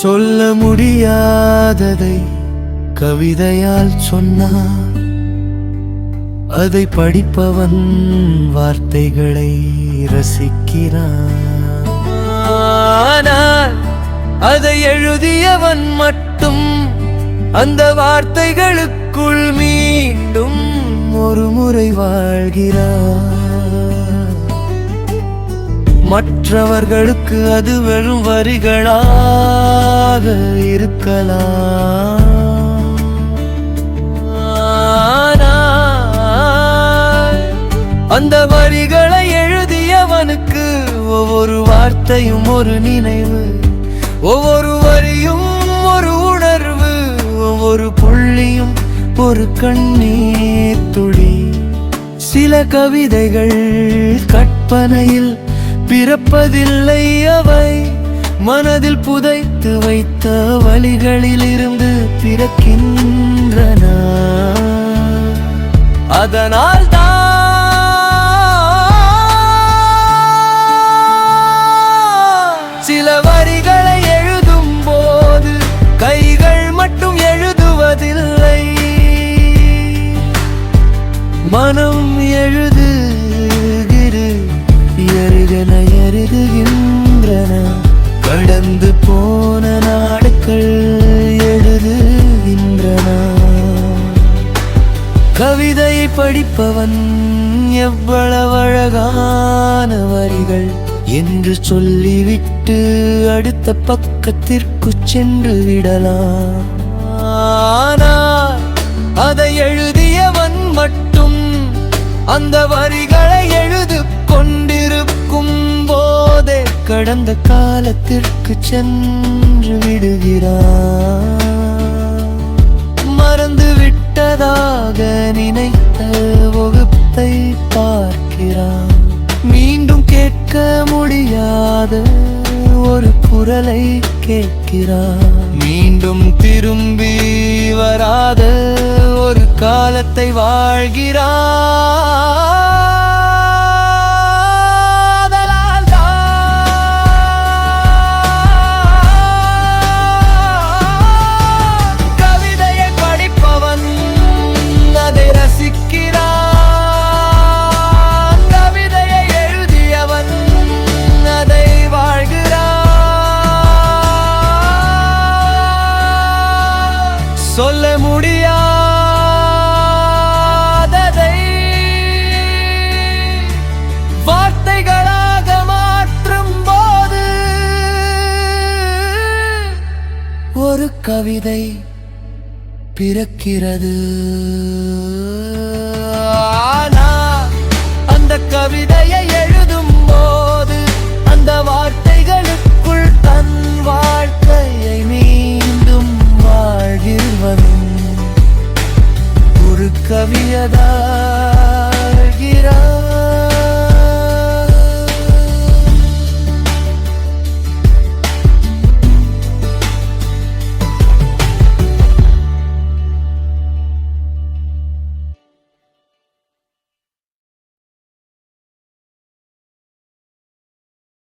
சொல்ல முடியாததை கவிதையால் சொன்னார். அதை படிப்பவன் வார்த்தைகளை ரசிக்கிறான். ஆனால் அதை எழுதியவன் மட்டும் அந்த வார்த்தைகளுக்குள் மீண்டும் ஒரு முறை வாழ்கிறான். மற்றவர்களுக்கு அது வெறும் வரிகளாக இருக்கலாம். அந்த வரிகளை எழுதியவனுக்கு ஒவ்வொரு வார்த்தையும் ஒரு நினைவு, ஒவ்வொரு வரியும் ஒரு உணர்வு, ஒவ்வொரு புள்ளியும் ஒரு கண்ணீர் துளி. சில கவிதைகள் கற்பனையில் பிறப்பதில்லை, அவை மனதில் புதைத்து வைத்த வழிகளில் இருந்து பிறக்கின்றன. அதனால் சில வரிகளை எழுதும் போது கைகள் மட்டும் எழுதுவதில்லை, மனம் எழுதுகின்றன. கடந்து போன நாட்கள் எழுதுகின்றன. கவிதையை படிப்பவன் எவ்வளவு அழகான வரிகள் என்று சொல்லிவிட்டு அடுத்த பக்கத்திற்கு சென்று விடலாம். ஆனால் அதை எழுதியவன் மட்டும் அந்த வரிகளை எழுது கொண்டிருக்கும் போதே கடந்த காலத்திற்கு சென்று விடுகிறான். மறந்து விட்டதாக நினைத்த வகுப்பை பார்க்கிறான். மீண்டும் கேட்க முடியாத ஒரு குரலை கேட்கிறான். மீண்டும் திரும்பி வராத ஒரு காலத்தை வாழ்கிறான். சொல்ல முடியாததை வார்த்தைகளாக மாற்றும் போது ஒரு கவிதை பிறக்கிறது. ஆனால் அந்த கவிதை